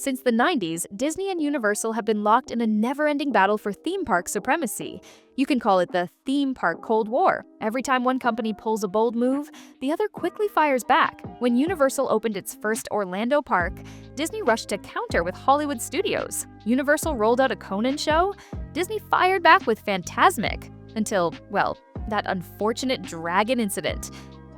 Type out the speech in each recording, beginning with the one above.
Since the 90s, Disney and Universal have been locked in a never-ending battle for theme park supremacy. You can call it the theme park Cold War. Every time one company pulls a bold move, the other quickly fires back. When Universal opened its first Orlando park, Disney rushed to counter with Hollywood studios. Universal rolled out a Conan show. Disney fired back with Fantasmic. Until, well, that unfortunate dragon incident.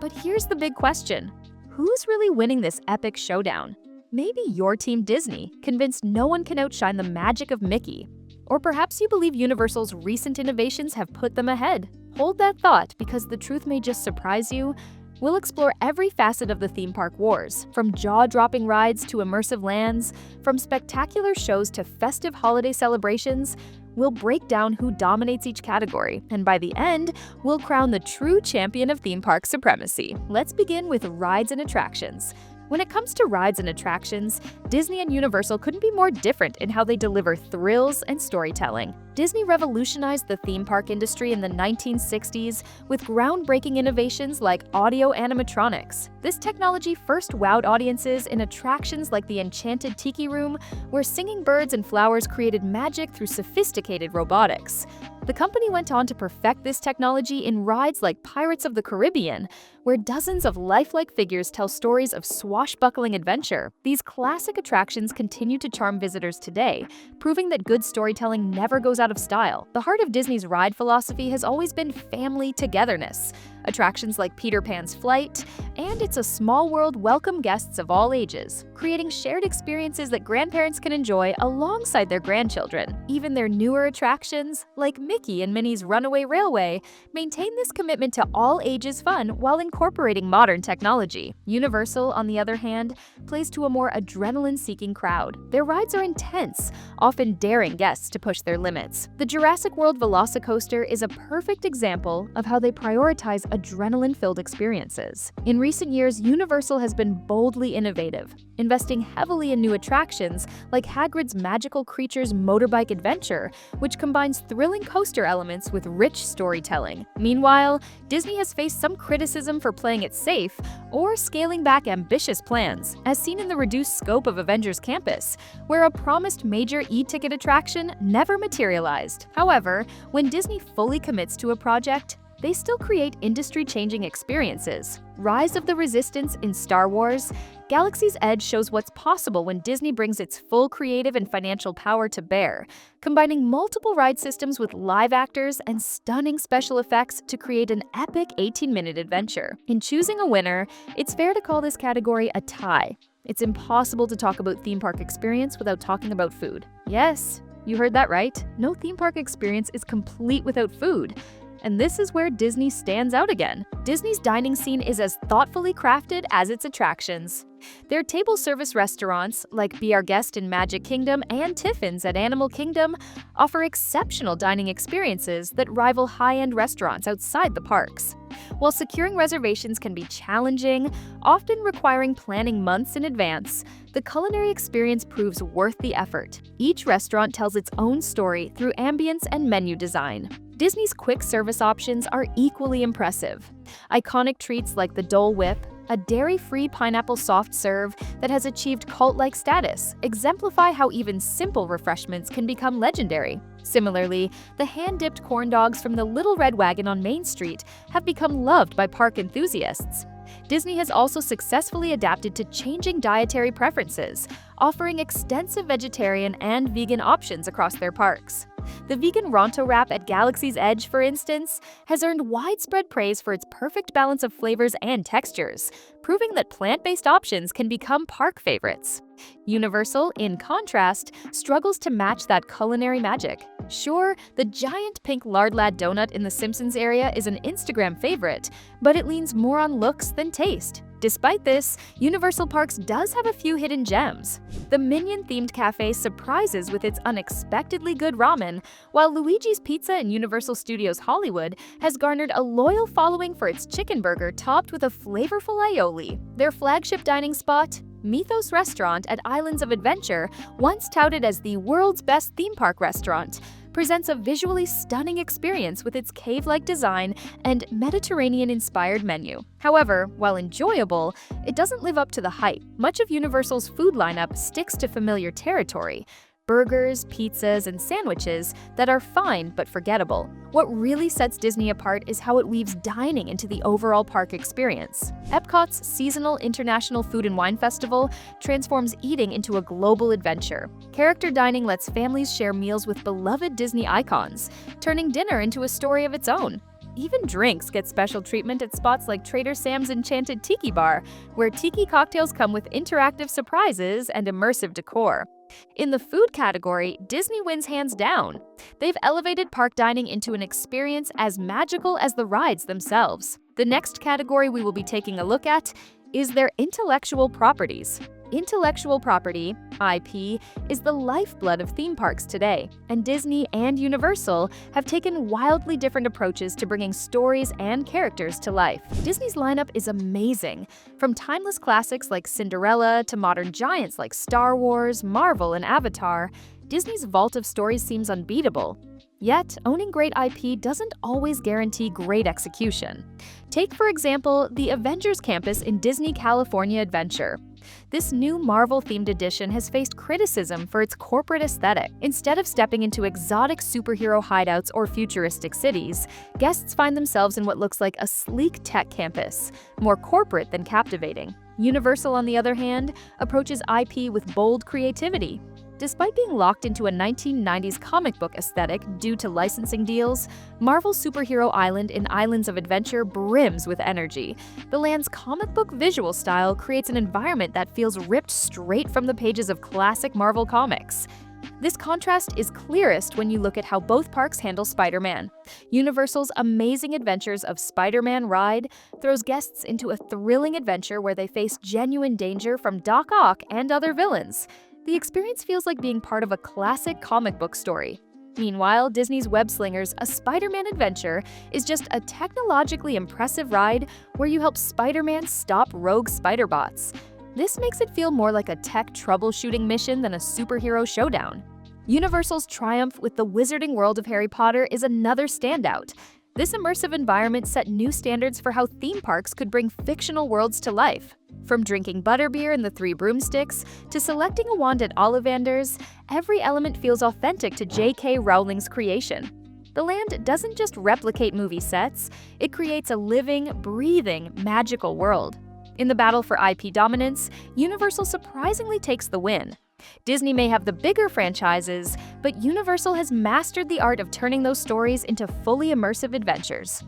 But here's the big question. Who's really winning this epic showdown? Maybe you're Team Disney, convinced no one can outshine the magic of Mickey. Or perhaps you believe Universal's recent innovations have put them ahead. Hold that thought, because the truth may just surprise you. We'll explore every facet of the theme park wars, from jaw-dropping rides to immersive lands, from spectacular shows to festive holiday celebrations. We'll break down who dominates each category, and by the end, we'll crown the true champion of theme park supremacy. Let's begin with rides and attractions. When it comes to rides and attractions, Disney and Universal couldn't be more different in how they deliver thrills and storytelling. Disney revolutionized the theme park industry in the 1960s with groundbreaking innovations like audio animatronics. This technology first wowed audiences in attractions like the Enchanted Tiki Room, where singing birds and flowers created magic through sophisticated robotics. The company went on to perfect this technology in rides like Pirates of the Caribbean, where dozens of lifelike figures tell stories of swashbuckling adventure. These classic attractions continue to charm visitors today, proving that good storytelling never goes out of style. The heart of Disney's ride philosophy has always been family togetherness. Attractions like Peter Pan's Flight and It's a Small World welcome guests of all ages, creating shared experiences that grandparents can enjoy alongside their grandchildren. Even their newer attractions, like Mickey and Minnie's Runaway Railway, maintain this commitment to all ages fun while incorporating modern technology. Universal, on the other hand, plays to a more adrenaline-seeking crowd. Their rides are intense, often daring guests to push their limits. The Jurassic World Velocicoaster is a perfect example of how they prioritize adrenaline-filled experiences. In recent years, Universal has been boldly innovative, investing heavily in new attractions like Hagrid's Magical Creatures Motorbike Adventure, which combines thrilling coaster elements with rich storytelling. Meanwhile, Disney has faced some criticism for playing it safe or scaling back ambitious plans, as seen in the reduced scope of Avengers Campus, where a promised major e-ticket attraction never materialized. However, when Disney fully commits to a project, they still create industry-changing experiences. Rise of the Resistance in Star Wars, Galaxy's Edge shows what's possible when Disney brings its full creative and financial power to bear, combining multiple ride systems with live actors and stunning special effects to create an epic 18-minute adventure. In choosing a winner, it's fair to call this category a tie. It's impossible to talk about theme park experience without talking about food. Yes, you heard that right. No theme park experience is complete without food. And this is where Disney stands out again. Disney's dining scene is as thoughtfully crafted as its attractions. Their table service restaurants, like Be Our Guest in Magic Kingdom and Tiffin's at Animal Kingdom, offer exceptional dining experiences that rival high-end restaurants outside the parks. While securing reservations can be challenging, often requiring planning months in advance, the culinary experience proves worth the effort. Each restaurant tells its own story through ambience and menu design. Disney's quick service options are equally impressive. Iconic treats like the Dole Whip, a dairy-free pineapple soft serve that has achieved cult-like status, exemplify how even simple refreshments can become legendary. Similarly, the hand-dipped corn dogs from the Little Red Wagon on Main Street have become loved by park enthusiasts. Disney has also successfully adapted to changing dietary preferences, offering extensive vegetarian and vegan options across their parks. The vegan Ronto wrap at Galaxy's Edge, for instance, has earned widespread praise for its perfect balance of flavors and textures, proving that plant-based options can become park favorites. Universal, in contrast, struggles to match that culinary magic. Sure, the giant pink lard lad donut in the Simpsons area is an Instagram favorite, but it leans more on looks than taste. Despite this, Universal Parks does have a few hidden gems. The Minion-themed cafe surprises with its unexpectedly good ramen, while Luigi's Pizza in Universal Studios Hollywood has garnered a loyal following for its chicken burger topped with a flavorful aioli. Their flagship dining spot, Mythos Restaurant at Islands of Adventure, once touted as the world's best theme park restaurant, presents a visually stunning experience with its cave-like design and Mediterranean-inspired menu. However, while enjoyable, it doesn't live up to the hype. Much of Universal's food lineup sticks to familiar territory: burgers, pizzas, and sandwiches that are fine but forgettable. What really sets Disney apart is how it weaves dining into the overall park experience. Epcot's seasonal International Food and Wine Festival transforms eating into a global adventure. Character dining lets families share meals with beloved Disney icons, turning dinner into a story of its own. Even drinks get special treatment at spots like Trader Sam's Enchanted Tiki Bar, where tiki cocktails come with interactive surprises and immersive decor. In the food category, Disney wins hands down. They've elevated park dining into an experience as magical as the rides themselves. The next category we will be taking a look at is their intellectual properties. Intellectual property, IP, is the lifeblood of theme parks today, and Disney and Universal have taken wildly different approaches to bringing stories and characters to life. Disney's lineup is amazing, from timeless classics like Cinderella to modern giants like Star Wars, Marvel, and Avatar. Disney's vault of stories seems unbeatable. Yet, owning great IP doesn't always guarantee great execution. Take, for example, the Avengers campus in Disney California Adventure. This new Marvel-themed edition has faced criticism for its corporate aesthetic. Instead of stepping into exotic superhero hideouts or futuristic cities, guests find themselves in what looks like a sleek tech campus, more corporate than captivating. Universal, on the other hand, approaches IP with bold creativity. Despite being locked into a 1990s comic book aesthetic due to licensing deals, Marvel's Superhero Island in Islands of Adventure brims with energy. The land's comic book visual style creates an environment that feels ripped straight from the pages of classic Marvel comics. This contrast is clearest when you look at how both parks handle Spider-Man. Universal's Amazing Adventures of Spider-Man ride throws guests into a thrilling adventure where they face genuine danger from Doc Ock and other villains. The experience feels like being part of a classic comic book story. Meanwhile, Disney's Web Slingers A Spider-Man Adventure is just a technologically impressive ride where you help Spider-Man stop rogue spider-bots. This makes it feel more like a tech troubleshooting mission than a superhero showdown. Universal's triumph with the wizarding world of Harry Potter is another standout. This immersive environment set new standards for how theme parks could bring fictional worlds to life. From drinking butterbeer in the Three Broomsticks to selecting a wand at Ollivander's, every element feels authentic to J.K. Rowling's creation. The land doesn't just replicate movie sets, it creates a living, breathing, magical world. In the battle for IP dominance, Universal surprisingly takes the win. Disney may have the bigger franchises, but Universal has mastered the art of turning those stories into fully immersive adventures.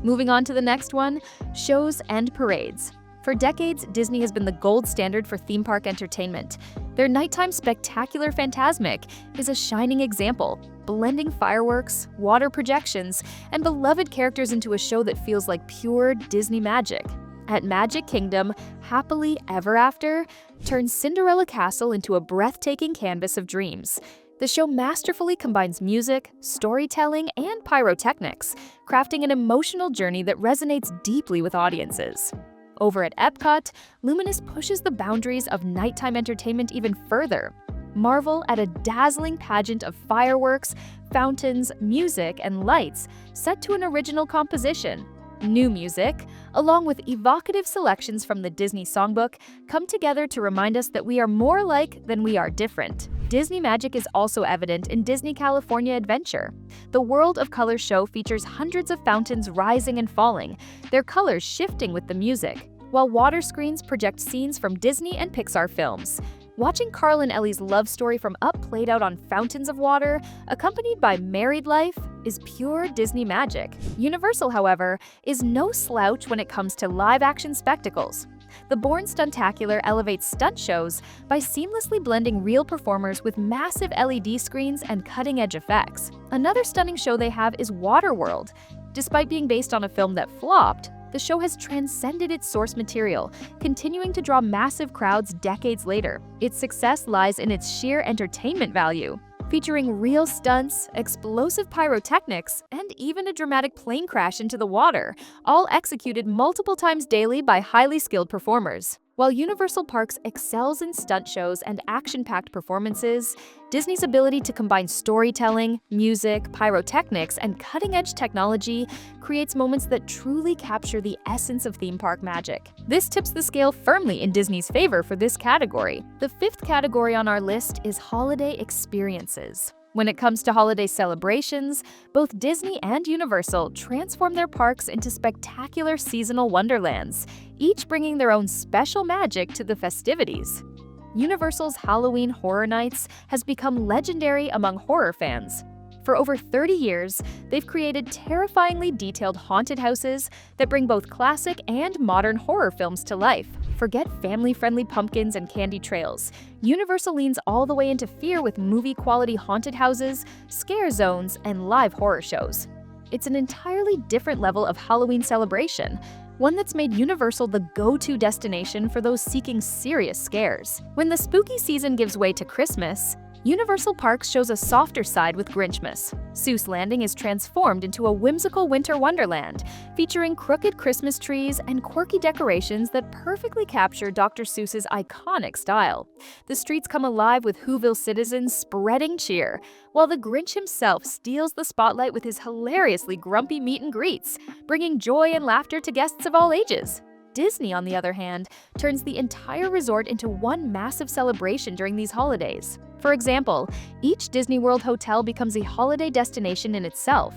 Moving on to the next one, shows and parades. For decades, Disney has been the gold standard for theme park entertainment. Their nighttime spectacular Fantasmic is a shining example, blending fireworks, water projections, and beloved characters into a show that feels like pure Disney magic. At Magic Kingdom, Happily Ever After turns Cinderella Castle into a breathtaking canvas of dreams. The show masterfully combines music, storytelling, and pyrotechnics, crafting an emotional journey that resonates deeply with audiences. Over at Epcot, Luminous pushes the boundaries of nighttime entertainment even further. Marvel at a dazzling pageant of fireworks, fountains, music, and lights set to an original composition. New music, along with evocative selections from the Disney Songbook, come together to remind us that we are more alike than we are different. Disney magic is also evident in Disney California Adventure. The World of Color show features hundreds of fountains rising and falling, their colors shifting with the music, while water screens project scenes from Disney and Pixar films. Watching Carl and Ellie's love story from Up played out on fountains of water, accompanied by married life, is pure Disney magic. Universal, however, is no slouch when it comes to live-action spectacles. The Bourne Stuntacular elevates stunt shows by seamlessly blending real performers with massive LED screens and cutting-edge effects. Another stunning show they have is Waterworld. Despite being based on a film that flopped, the show has transcended its source material, continuing to draw massive crowds decades later. Its success lies in its sheer entertainment value. Featuring real stunts, explosive pyrotechnics, and even a dramatic plane crash into the water, all executed multiple times daily by highly skilled performers. While Universal Parks excels in stunt shows and action-packed performances, Disney's ability to combine storytelling, music, pyrotechnics, and cutting-edge technology creates moments that truly capture the essence of theme park magic. This tips the scale firmly in Disney's favor for this category. The fifth category on our list is holiday experiences. When it comes to holiday celebrations, both Disney and Universal transform their parks into spectacular seasonal wonderlands, each bringing their own special magic to the festivities. Universal's Halloween Horror Nights has become legendary among horror fans. For over 30 years, they've created terrifyingly detailed haunted houses that bring both classic and modern horror films to life. Forget family-friendly pumpkins and candy trails. Universal leans all the way into fear with movie-quality haunted houses, scare zones, and live horror shows. It's an entirely different level of Halloween celebration, one that's made Universal the go-to destination for those seeking serious scares. When the spooky season gives way to Christmas, Universal Parks shows a softer side with Grinchmas. Seuss Landing is transformed into a whimsical winter wonderland, featuring crooked Christmas trees and quirky decorations that perfectly capture Dr. Seuss's iconic style. The streets come alive with Whoville citizens spreading cheer, while the Grinch himself steals the spotlight with his hilariously grumpy meet and greets, bringing joy and laughter to guests of all ages. Disney, on the other hand, turns the entire resort into one massive celebration during these holidays. For example, each Disney World hotel becomes a holiday destination in itself.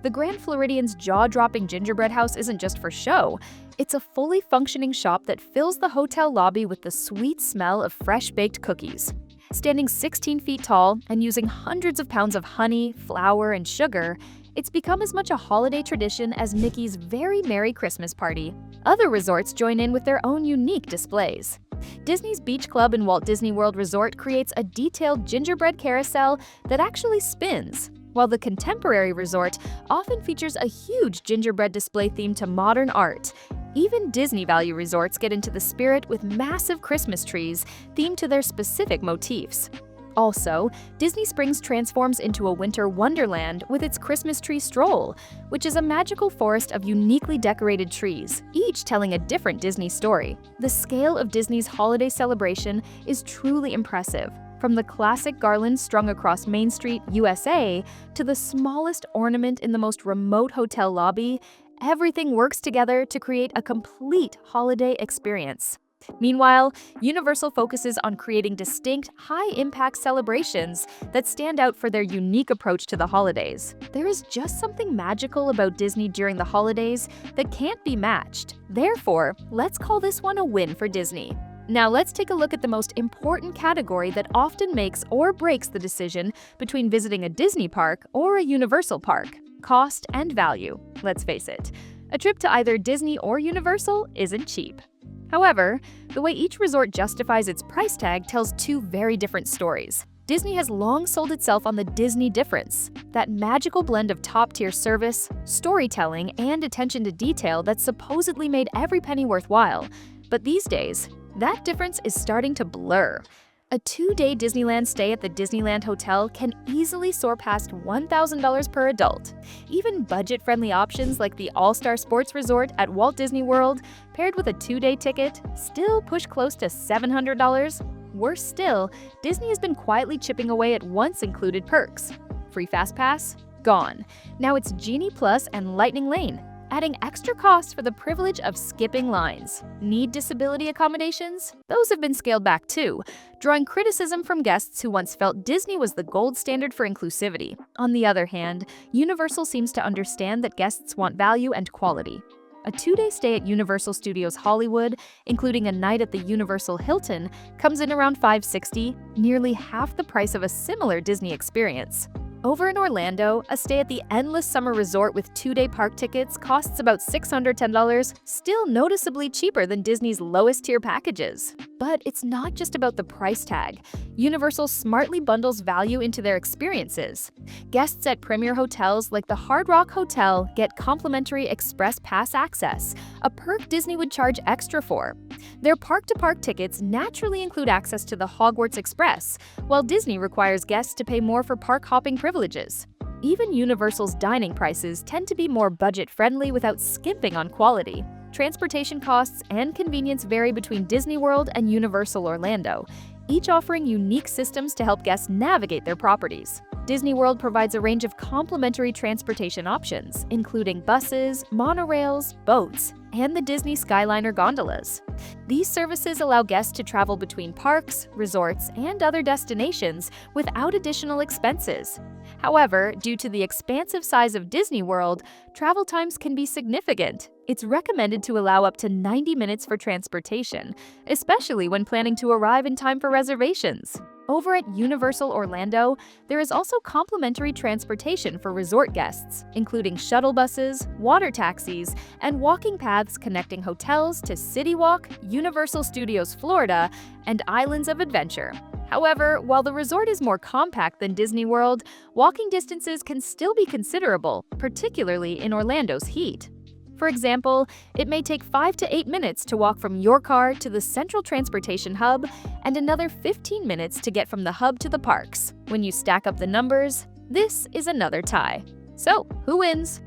The Grand Floridian's jaw-dropping gingerbread house isn't just for show, it's a fully functioning shop that fills the hotel lobby with the sweet smell of fresh-baked cookies. Standing 16 feet tall and using hundreds of pounds of honey, flour, and sugar, it's become as much a holiday tradition as Mickey's Very Merry Christmas Party. Other resorts join in with their own unique displays. Disney's Beach Club in Walt Disney World Resort creates a detailed gingerbread carousel that actually spins, while the Contemporary Resort often features a huge gingerbread display themed to modern art. Even Disney Value resorts get into the spirit with massive Christmas trees themed to their specific motifs. Also, Disney Springs transforms into a winter wonderland with its Christmas tree stroll, which is a magical forest of uniquely decorated trees, each telling a different Disney story. The scale of Disney's holiday celebration is truly impressive. From the classic garland strung across Main Street, USA, to the smallest ornament in the most remote hotel lobby, everything works together to create a complete holiday experience. Meanwhile, Universal focuses on creating distinct, high-impact celebrations that stand out for their unique approach to the holidays. There is just something magical about Disney during the holidays that can't be matched. Therefore, let's call this one a win for Disney. Now let's take a look at the most important category that often makes or breaks the decision between visiting a Disney park or a Universal park: cost and value. Let's face it, a trip to either Disney or Universal isn't cheap. However, the way each resort justifies its price tag tells two very different stories. Disney has long sold itself on the Disney difference, that magical blend of top-tier service, storytelling, and attention to detail that supposedly made every penny worthwhile. But these days, that difference is starting to blur. A 2-day Disneyland stay at the Disneyland Hotel can easily soar past $1,000 per adult. Even budget-friendly options like the All-Star Sports Resort at Walt Disney World, paired with a 2-day ticket, still push close to $700. Worse still, Disney has been quietly chipping away at once-included perks. Free Fast Pass? Gone. Now it's Genie Plus and Lightning Lane, adding extra costs for the privilege of skipping lines. Need disability accommodations? Those have been scaled back too, drawing criticism from guests who once felt Disney was the gold standard for inclusivity. On the other hand, Universal seems to understand that guests want value and quality. A 2-day stay at Universal Studios Hollywood, including a night at the Universal Hilton, comes in around $560, nearly half the price of a similar Disney experience. Over in Orlando, a stay at the Endless Summer Resort with 2-day park tickets costs about $610, still noticeably cheaper than Disney's lowest-tier packages. But it's not just about the price tag. Universal smartly bundles value into their experiences. Guests at premier hotels like the Hard Rock Hotel get complimentary Express Pass access, a perk Disney would charge extra for. Their park-to-park tickets naturally include access to the Hogwarts Express, while Disney requires guests to pay more for park-hopping privileges. Even Universal's dining prices tend to be more budget-friendly without skimping on quality. Transportation costs and convenience vary between Disney World and Universal Orlando, each offering unique systems to help guests navigate their properties. Disney World provides a range of complimentary transportation options, including buses, monorails, boats, and the Disney Skyliner gondolas. These services allow guests to travel between parks, resorts, and other destinations without additional expenses. However, due to the expansive size of Disney World, travel times can be significant. It's recommended to allow up to 90 minutes for transportation, especially when planning to arrive in time for reservations. Over at Universal Orlando, there is also complimentary transportation for resort guests, including shuttle buses, water taxis, and walking paths connecting hotels to City Walk, Universal Studios Florida, and Islands of Adventure. However, while the resort is more compact than Disney World, walking distances can still be considerable, particularly in Orlando's heat. For example, it may take 5 to 8 minutes to walk from your car to the central transportation hub and another 15 minutes to get from the hub to the parks. When you stack up the numbers, this is another tie. So, who wins?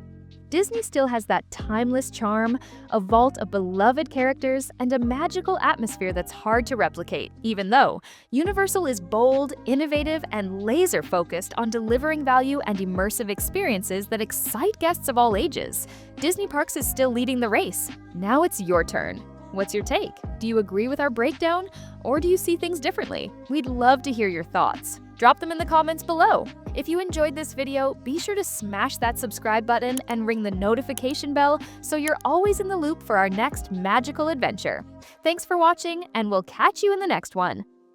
Disney still has that timeless charm, a vault of beloved characters, and a magical atmosphere that's hard to replicate, even though Universal is bold, innovative, and laser-focused on delivering value and immersive experiences that excite guests of all ages. Disney Parks is still leading the race. Now it's your turn. What's your take? Do you agree with our breakdown, or do you see things differently? We'd love to hear your thoughts. Drop them in the comments below. If you enjoyed this video, be sure to smash that subscribe button and ring the notification bell so you're always in the loop for our next magical adventure. Thanks for watching, and we'll catch you in the next one.